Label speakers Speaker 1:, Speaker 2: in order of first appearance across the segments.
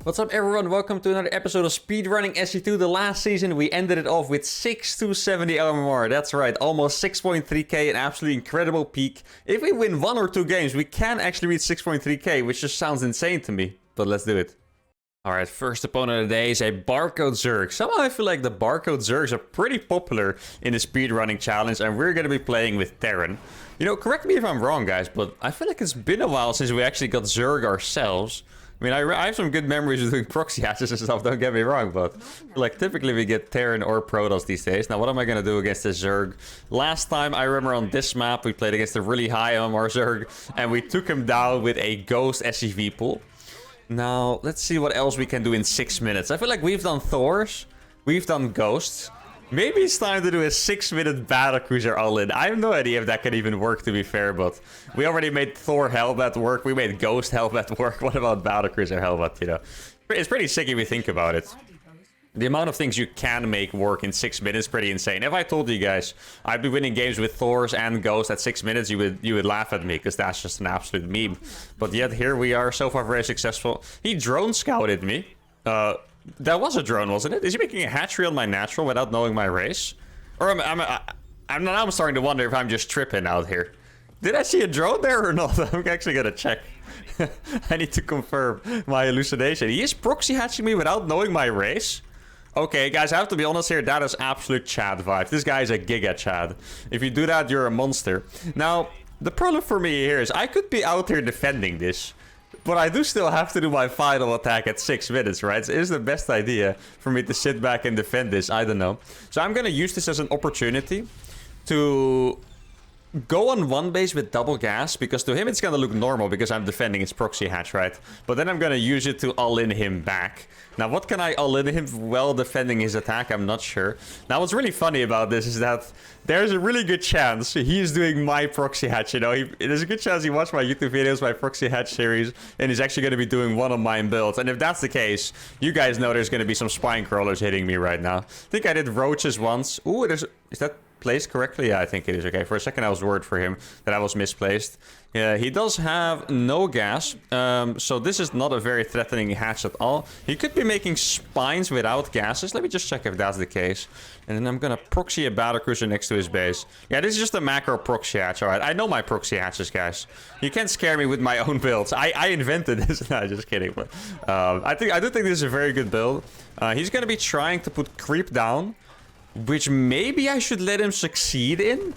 Speaker 1: What's up everyone, welcome to another episode of Speedrunning SC2. The last season we ended it off with 6270 LMR. That's right, almost 6.3k, an absolutely incredible peak. If we win 1 or 2 games, we can actually reach 6.3k, which just sounds insane to me. But let's do it. Alright, first opponent of the day is a barcode zerg. Somehow I feel like the barcode zergs are pretty popular in the speedrunning challenge, and we're gonna be playing with Terran. You know, correct me if I'm wrong guys, but I feel like it's been a while since we actually got zerg ourselves. I mean, I have some good memories of doing proxy hatches and stuff, don't get me wrong, but like typically we get Terran or Protoss these days. Now, what am I going to do against this Zerg? Last time, I remember on this map, we played against a really high MMR Zerg, and we took him down with a Ghost SCV pool. Now, let's see what else we can do in 6 minutes. I feel like we've done Thors, we've done Ghosts. Maybe it's time to do a 6-minute battlecruiser all-in. I have no idea if that can even work, to be fair, but we already made Thor helmet work. We made Ghost helmet work. What about battlecruiser helmet, you know? It's pretty sick if you think about it. The amount of things you can make work in 6 minutes is pretty insane. If I told you guys I'd be winning games with Thors and Ghosts at 6 minutes, you would laugh at me, because that's just an absolute meme. But yet here we are, so far very successful. He drone scouted me. That was a drone, wasn't it? Is he making a hatchery on my natural without knowing my race? Or I'm starting to wonder if I'm just tripping out here. Did I see a drone there or not? I'm actually gonna check. I need to confirm my hallucination. He is proxy hatching me without knowing my race? Okay, guys, I have to be honest here. That is absolute Chad vibe. This guy is a giga Chad. If you do that, you're a monster. Now, the problem for me here is I could be out here defending this, but I do still have to do my final attack at 6 minutes, right? So is the best idea for me to sit back and defend this? I don't know. So I'm going to use this as an opportunity to go on one base with double gas, because to him it's going to look normal because I'm defending his proxy hatch, right? But then I'm going to use it to all-in him back. Now, what can I all-in him while defending his attack? I'm not sure. Now, what's really funny about this is that there's a really good chance he's doing my proxy hatch, you know? There's a good chance he watched my YouTube videos, my proxy hatch series, and he's actually going to be doing one of mine builds. And if that's the case, you guys know there's going to be some spine crawlers hitting me right now. I think I did roaches once. Ooh, is that placed correctly? Yeah, I think it is. Okay, for a second I was worried for him that I was misplaced. Yeah, he does have no gas, so this is not a very threatening hatch at all. He could be making spines without gases. Let me just check if that's the case. And then I'm gonna proxy a battlecruiser next to his base. Yeah, this is just a macro proxy hatch, alright. I know my proxy hatches, guys. You can't scare me with my own builds. I invented this. No, just kidding. But I do think this is a very good build. He's gonna be trying to put creep down, which maybe I should let him succeed in,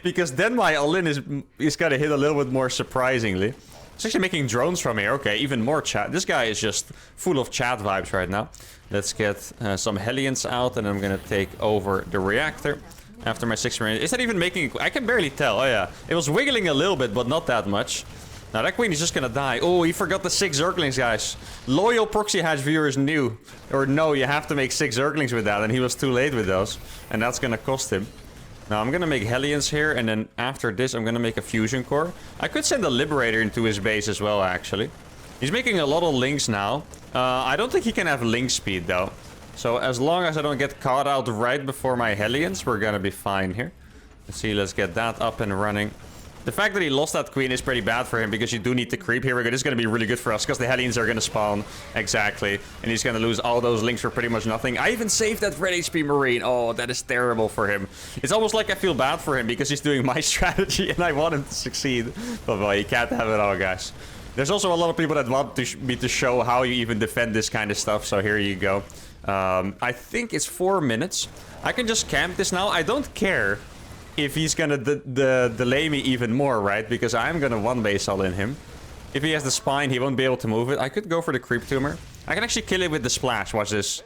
Speaker 1: because then my all-in is gonna hit a little bit more surprisingly. It's actually making drones from here. Okay, even more chat. This guy is just full of chat vibes right now. Let's get some Hellions out, and I'm gonna take over the reactor after my 6 marine. Is that even making... I can barely tell. Oh yeah, it was wiggling a little bit, but not that much. Now that queen is just gonna die. Oh, he forgot the 6 zerglings, guys. Loyal proxy hatch viewers knew, or no, you have to make 6 zerglings with that, and he was too late with those, and that's gonna cost him. Now I'm gonna make Hellions here, and then after this I'm gonna make a fusion core. I could send a Liberator into his base as well, actually. He's making a lot of links now. I don't think he can have link speed though. So as long as I don't get caught out right before my Hellions, we're gonna be fine here. Let's see, let's get that up and running. The fact that he lost that queen is pretty bad for him, because you do need to creep here. This is going to be really good for us, because the Hellions are going to spawn. Exactly. And he's going to lose all those links for pretty much nothing. I even saved that red HP Marine. Oh, that is terrible for him. It's almost like I feel bad for him, because he's doing my strategy, and I want him to succeed. But well, you can't have it all, guys. There's also a lot of people that want me to show how you even defend this kind of stuff, so here you go. I think it's 4 minutes. I can just camp this now. I don't care if he's gonna delay me even more, right? Because I'm gonna one base all in him. If he has the spine, he won't be able to move it. I could go for the creep tumor. I can actually kill it with the splash. Watch this.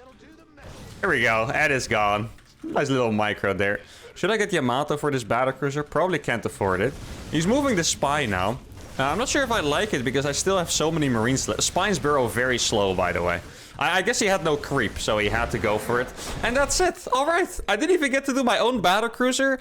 Speaker 1: There we go. Ed is gone. Nice little micro there. Should I get Yamato for this battlecruiser? Probably can't afford it. He's moving the spine now. I'm not sure if I like it, because I still have so many marines left. Spines burrow very slow, by the way. I guess he had no creep, so he had to go for it. And that's it. All right. I didn't even get to do my own battlecruiser.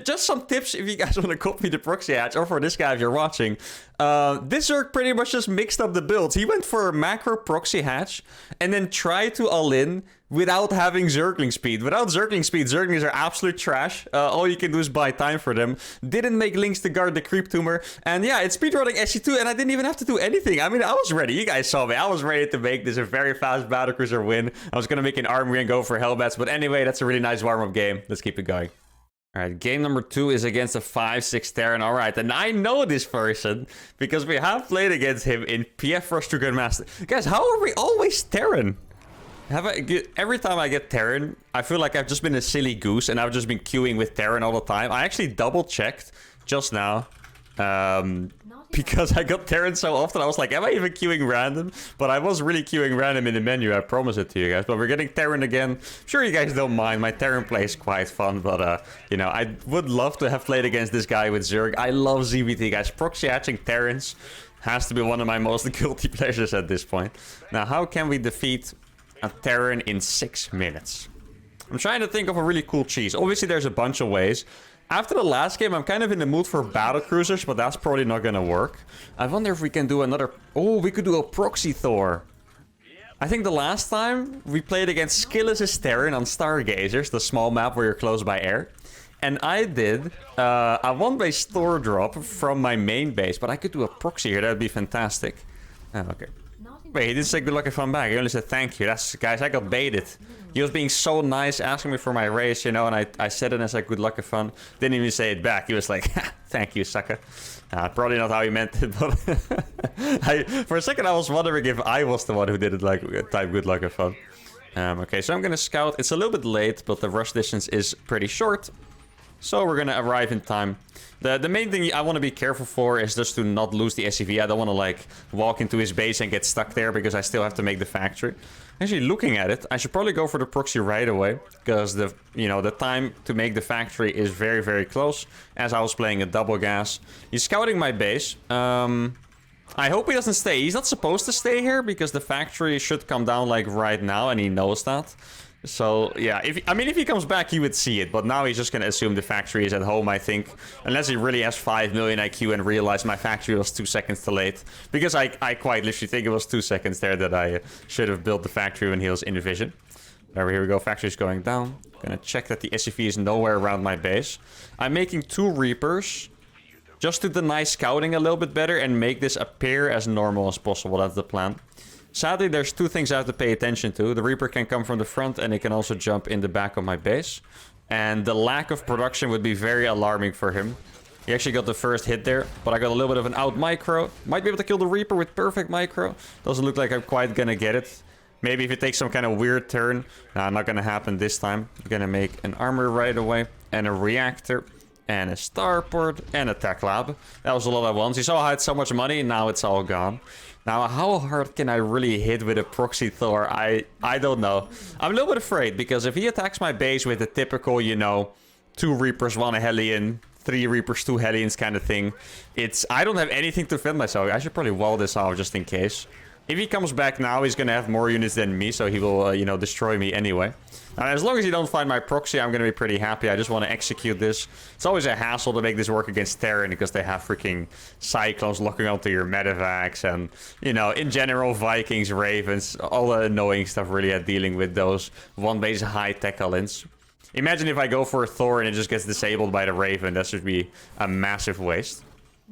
Speaker 1: Just some tips if you guys want to copy the proxy hatch, or for this guy if you're watching. This Zerg pretty much just mixed up the builds. He went for a macro proxy hatch and then tried to all-in without having Zergling speed. Without Zergling speed, Zerglings are absolute trash. All you can do is buy time for them. Didn't make links to guard the creep tumor. And yeah, it's speedrunning SC2 and I didn't even have to do anything. I mean, I was ready. You guys saw me. I was ready to make this a very fast battlecruiser win. I was gonna make an armory and go for Hellbats. But anyway, that's a really nice warm-up game. Let's keep it going. Alright, game number 2 is against a 5-6 Terran. Alright, and I know this person because we have played against him in PF Frost Master. Guys, how are we always Terran? Every time I get Terran, I feel like I've just been a silly goose and I've just been queuing with Terran all the time. I actually double-checked just now. Because I got Terran so often, I was like, am I even queuing random? But I was really queuing random in the menu, I promise it to you guys. But we're getting Terran again. Sure, you guys don't mind. My Terran play is quite fun. But, you know, I would love to have played against this guy with Zerg. I love ZBT, guys. Proxy hatching Terrans has to be one of my most guilty pleasures at this point. Now, how can we defeat a Terran in 6 minutes? I'm trying to think of a really cool cheese. Obviously, there's a bunch of ways. After the last game, I'm kind of in the mood for battle cruisers, but that's probably not gonna work. I wonder if we can do another... Oh, we could do a Proxy Thor. I think the last time we played against Skillis' Terran on Stargazers, the small map where you're close by air. And I did a one-base Thor drop from my main base, but I could do a Proxy here. That would be fantastic. Oh, okay. Wait, he didn't say good luck if I'm back. He only said thank you. That's, guys, I got baited. He was being so nice, asking me for my race, you know, and I said it as like good luck and fun. Didn't even say it back. He was like, thank you, sucker. Probably not how he meant it, but for a second I was wondering if I was the one who did it like type good luck and fun. Okay, so I'm gonna scout. It's a little bit late, but the rush distance is pretty short. So we're gonna arrive in time. The main thing I want to be careful for is just to not lose the SCV. I don't want to like walk into his base and get stuck there because I still have to make the factory. Actually, looking at it, I should probably go for the proxy right away because the time to make the factory is very, very close. As I was playing a double gas, he's scouting my base. I hope he doesn't stay. He's not supposed to stay here because the factory should come down like right now, and he knows that. So, yeah, if he comes back, he would see it. But now he's just going to assume the factory is at home, I think. Unless he really has 5 million IQ and realized my factory was 2 seconds too late. Because I quite literally think it was 2 seconds there that I should have built the factory when he was in vision. There, here we go. Factory's going down. Gonna check that the SCV is nowhere around my base. I'm making 2 Reapers. Just to deny scouting a little bit better and make this appear as normal as possible. That's the plan. Sadly, there's 2 things I have to pay attention to. The Reaper can come from the front and it can also jump in the back of my base. And the lack of production would be very alarming for him. He actually got the first hit there, but I got a little bit of an out micro. Might be able to kill the Reaper with perfect micro. Doesn't look like I'm quite gonna get it. Maybe if it takes some kind of weird turn. Nah, not gonna happen this time. I'm gonna make an armor right away and a reactor. And a starport and a tech lab. That was a lot at once. You saw I had so much money, now it's all gone. Now, how hard can I really hit with a proxy Thor? I don't know. I'm a little bit afraid, because if he attacks my base with a typical, 2 Reapers, 1 Hellion, 3 Reapers, 2 Hellions kind of thing, I don't have anything to defend myself. I should probably wall this off just in case. If he comes back now, he's gonna have more units than me, so he will, destroy me anyway. And as long as you don't find my proxy, I'm gonna be pretty happy. I just want to execute this. It's always a hassle to make this work against Terran because they have freaking Cyclones locking onto your medevacs and, in general, Vikings, Ravens, all the annoying stuff really at dealing with those one-base high-tech Alins. Imagine if I go for a Thor and it just gets disabled by the Raven. That should be a massive waste.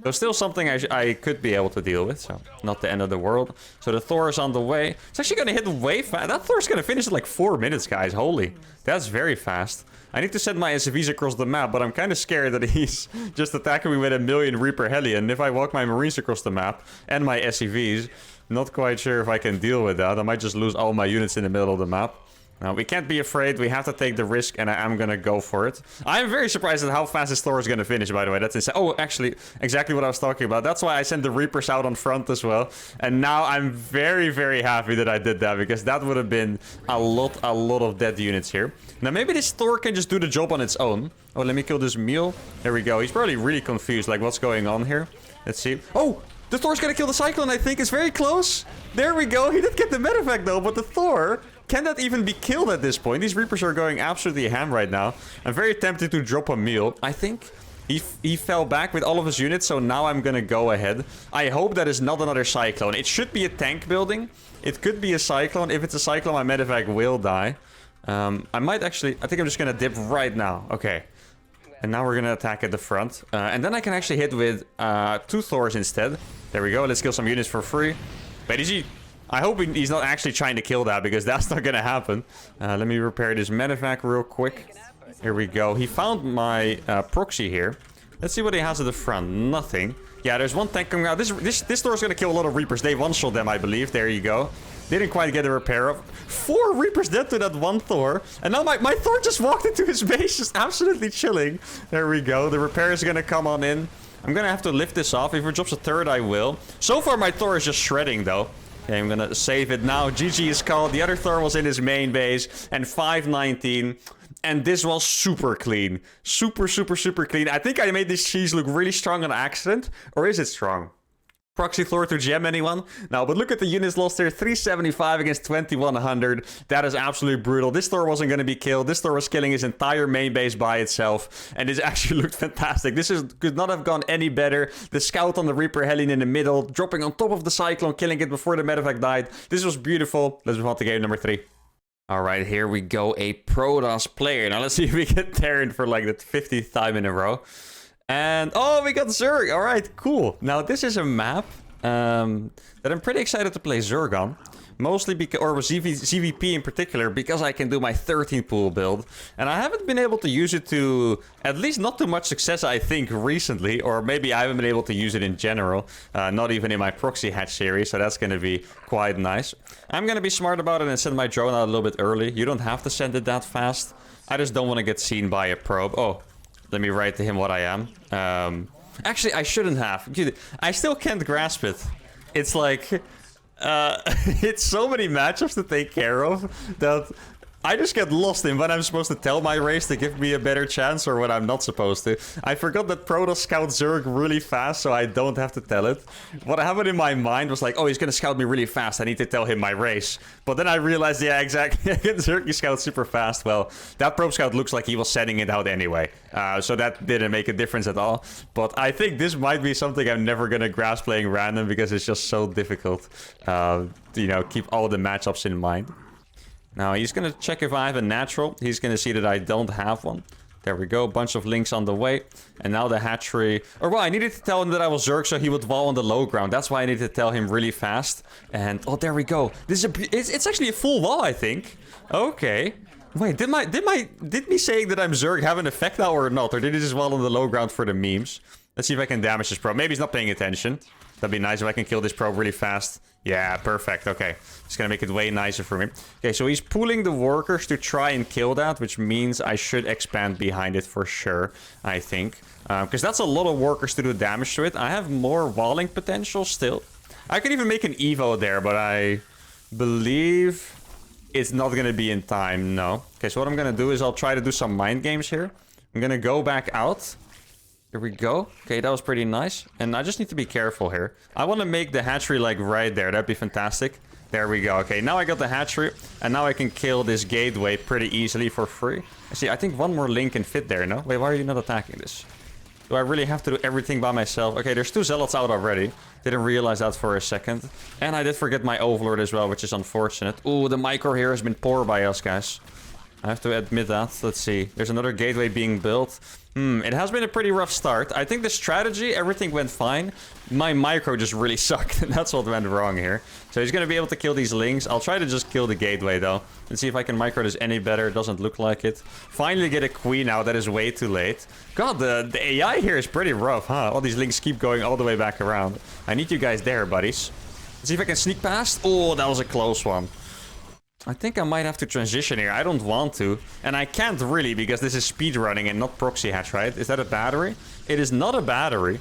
Speaker 1: So still something I could be able to deal with, so not the end of the world. So the Thor is on the way. It's actually going to hit way fast. That Thor's going to finish in like 4 minutes, guys. Holy. That's very fast. I need to send my SCVs across the map, but I'm kind of scared that he's just attacking me with a million Reaper Hellion. If I walk my Marines across the map and my SCVs, not quite sure if I can deal with that. I might just lose all my units in the middle of the map. Now, we can't be afraid. We have to take the risk, and I am going to go for it. I'm very surprised at how fast this Thor is going to finish, by the way. That's insane. Oh, actually, exactly what I was talking about. That's why I sent the Reapers out on front as well. And now I'm very, very happy that I did that, because that would have been a lot of dead units here. Now, maybe this Thor can just do the job on its own. Oh, let me kill this mule. There we go. He's probably really confused, like, what's going on here? Let's see. Oh! The Thor's gonna kill the Cyclone, I think. It's very close. There we go. He did get the medevac, though, but the Thor cannot even be killed at this point. These Reapers are going absolutely ham right now. I'm very tempted to drop a meal. I think he fell back with all of his units, so now I'm gonna go ahead. I hope that is not another Cyclone. It should be a tank building. It could be a Cyclone. If it's a Cyclone, my medevac will die. I might actually... I think I'm just gonna dip right now. Okay. And now we're gonna attack at the front. And then I can actually hit with 2 Thors instead. There we go. Let's kill some units for free. Wait, is he... I hope he's not actually trying to kill that, because that's not gonna happen. Let me repair this medevac real quick. Here we go. He found my proxy here. Let's see what he has at the front. Nothing. Yeah, there's one tank coming out. This Thor is gonna kill a lot of Reapers. They one-shot them, I believe. There you go. Didn't quite get a repair of. 4 Reapers dead to that 1 Thor. And now my Thor just walked into his base, just absolutely chilling. There we go. The repair is gonna come on in. I'm gonna have to lift this off. If it drops a third, I will. So far, my Thor is just shredding, though. Okay, I'm gonna save it now. GG is called. The other Thor was in his main base. And 519. And this was super clean. Super clean. I think I made this cheese look really strong on accident. Or is it strong? Proxy Thor to gem, anyone? No, but look at the units lost here. 375 against 2100. That is absolutely brutal. This Thor wasn't going to be killed. This Thor was killing his entire main base by itself. And this actually looked fantastic. This could not have gone any better. The scout on the Reaper Helene in the middle. Dropping on top of the Cyclone. Killing it before the medevac died. This was beautiful. Let's move on to game number 3. Alright, here we go. A Protoss player. Now let's see if we get Terran for like the 50th time in a row. And, oh, we got Zerg. All right, cool. Now, this is a map that I'm pretty excited to play Zerg on. Mostly because, or with ZVP in particular, because I can do my 13 pool build. And I haven't been able to use it to, at least not too much success, I think, recently. Or maybe I haven't been able to use it in general. Not even in my Proxy Hatch series, so that's going to be quite nice. I'm going to be smart about it and send my drone out a little bit early. You don't have to send it that fast. I just don't want to get seen by a probe. Oh. Let me write to him what I am. Actually, I shouldn't have. I still can't grasp it. It's like... it's so many matchups to take care of that I just get lost in when I'm supposed to tell my race to give me a better chance or when I'm not supposed to. I forgot that Protoss scout Zerg really fast, so I don't have to tell it. What happened in my mind was like, oh, he's gonna scout me really fast. I need to tell him my race. But then I realized, yeah, exactly. Zerg, you scout super fast. Well, that probe scout looks like he was sending it out anyway. So that didn't make a difference at all. But I think this might be something I'm never gonna grasp playing random because it's just so difficult to, you know, keep all the matchups in mind. Now, he's going to check if I have a natural. He's going to see that I don't have one. There we go. Bunch of links on the way. And now the hatchery... Or, well, I needed to tell him that I was Zerg so he would wall on the low ground. That's why I needed to tell him really fast. And, oh, there we go. This is it's actually a full wall, I think. Okay. Wait, did me saying that I'm Zerg have an effect now or not? Or did he just wall on the low ground for the memes? Let's see if I can damage this probe. Maybe he's not paying attention. That'd be nice if I can kill this probe really fast. Yeah, perfect. Okay. It's gonna make it way nicer for me. Okay, so he's pulling the workers to try and kill that, which means I should expand behind it for sure, I think. Because that's a lot of workers to do damage to it. I have more walling potential still. I could even make an Evo there, but I believe it's not gonna be in time, no. Okay, so what I'm gonna do is I'll try to do some mind games here. I'm gonna go back out. Here we go. Okay, that was pretty nice. And I just need to be careful here. I want to make the hatchery like right there. That'd be fantastic. There we go. Okay, now I got the hatchery. And now I can kill this gateway pretty easily for free. See, I think one more link can fit there, no? Wait, why are you not attacking this? Do I really have to do everything by myself? Okay, there's 2 zealots out already. Didn't realize that for a second. And I did forget my overlord as well, which is unfortunate. Ooh, the micro here has been poor by us, guys. I have to admit that. Let's see. There's another gateway being built. It has been a pretty rough start. I think the strategy, everything went fine. My micro just really sucked, and that's what went wrong here. So he's going to be able to kill these links. I'll try to just kill the gateway, though. And see if I can micro this any better. It doesn't look like it. Finally get a queen out. That is way too late. God, the AI here is pretty rough, huh? All these links keep going all the way back around. I need you guys there, buddies. Let's see if I can sneak past. Oh, that was a close one. I think I might have to transition here. I don't want to. And I can't really because this is speedrunning and not proxy hatch, right? Is that a battery? It is not a battery.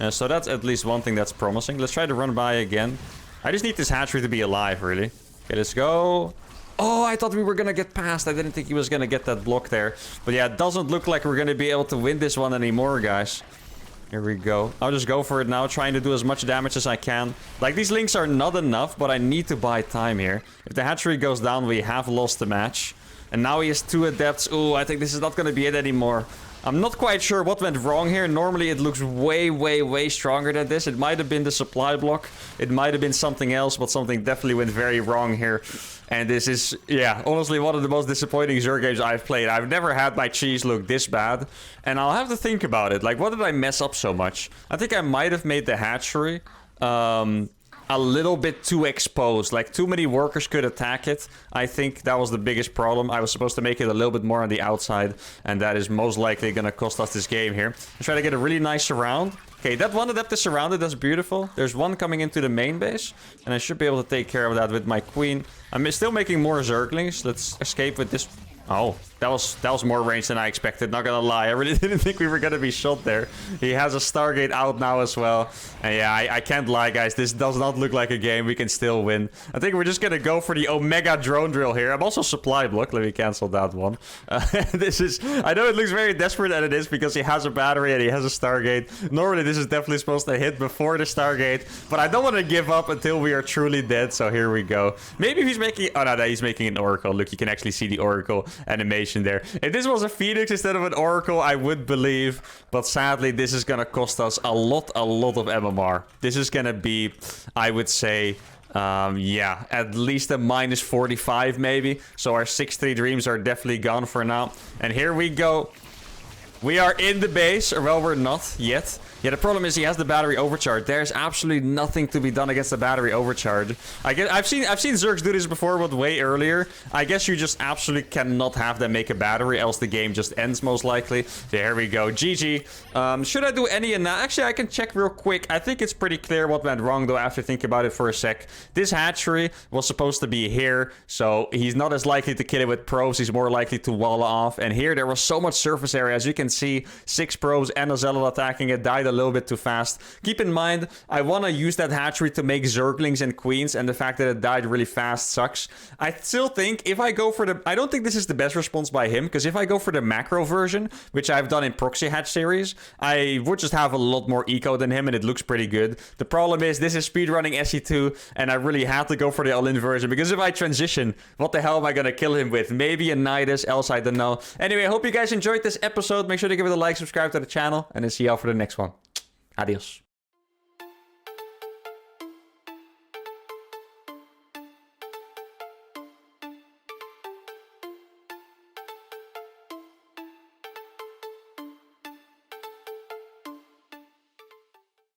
Speaker 1: So that's at least one thing that's promising. Let's try to run by again. I just need this hatchery to be alive, really. Okay, let's go. Oh, I thought we were going to get past. I didn't think he was going to get that block there. But yeah, it doesn't look like we're going to be able to win this one anymore, guys. Here we go. I'll just go for it now, trying to do as much damage as I can. Like, these links are not enough, but I need to buy time here. If the hatchery goes down, we have lost the match. And now he has 2 adepts. Ooh, I think this is not going to be it anymore. I'm not quite sure what went wrong here. Normally it looks way, way, way stronger than this. It might have been the supply block. It might have been something else, but something definitely went very wrong here. And this is, yeah, honestly one of the most disappointing Zerg games I've played. I've never had my cheese look this bad. And I'll have to think about it. Like, what did I mess up so much? I think I might have made the hatchery a little bit too exposed. Like, too many workers could attack it. I think that was the biggest problem. I was supposed to make it a little bit more on the outside, and that is most likely going to cost us this game here. Let's try to get a really nice surround. Okay, that one adept is surrounded. That's beautiful. There's one coming into the main base, and I should be able to take care of that with my queen. I'm still making more zerglings. Let's escape with this. Oh, that was more range than I expected, not gonna lie. I really didn't think we were gonna be shot there. He has a Stargate out now as well. And yeah, I can't lie, guys. This does not look like a game we can still win. I think we're just gonna go for the Omega drone drill here. I'm also supply block. Let me cancel that one. This is... I know it looks very desperate, and it is, because he has a battery and he has a Stargate. Normally, this is definitely supposed to hit before the Stargate. But I don't want to give up until we are truly dead, so here we go. Maybe he's making... Oh, no, he's making an Oracle. Look, you can actually see the Oracle animation there. If this was a Phoenix instead of an Oracle, I would believe. But sadly, this is gonna cost us a lot of MMR. This is gonna be, I would say, yeah, at least a minus 45 maybe. So our 6-3 dreams are definitely gone for now. And here we go. We are in the base, or well, we're not yet. Yeah, the problem is he has the battery overcharge. There's absolutely nothing to be done against the battery overcharge. I've seen Zergs do this before, but way earlier. I guess you just absolutely cannot have them make a battery, else the game just ends most likely. There we go. GG. Should I do any Actually, I can check real quick. I think it's pretty clear what went wrong, though, after thinking about it for a sec. This hatchery was supposed to be here, so he's not as likely to kill it with probes. He's more likely to wall off. And here, there was so much surface area. As you can see, 6 probes and a zealot attacking it. Died a little bit too fast. Keep in mind, I want to use that hatchery to make zerglings and queens, and the fact that it died really fast sucks. I still think if I go for the... I don't think this is the best response by him, because if I go for the macro version, which I've done in Proxy Hatch series, I would just have a lot more eco than him, and it looks pretty good. The problem is, this is speedrunning SC2, and I really had to go for the all-in version, because if I transition, what the hell am I gonna kill him with? Maybe a Nidus, else I don't know. Anyway, I hope you guys enjoyed this episode. Make sure to give it a like, subscribe to the channel, and I'll see y'all for the next one. Adios.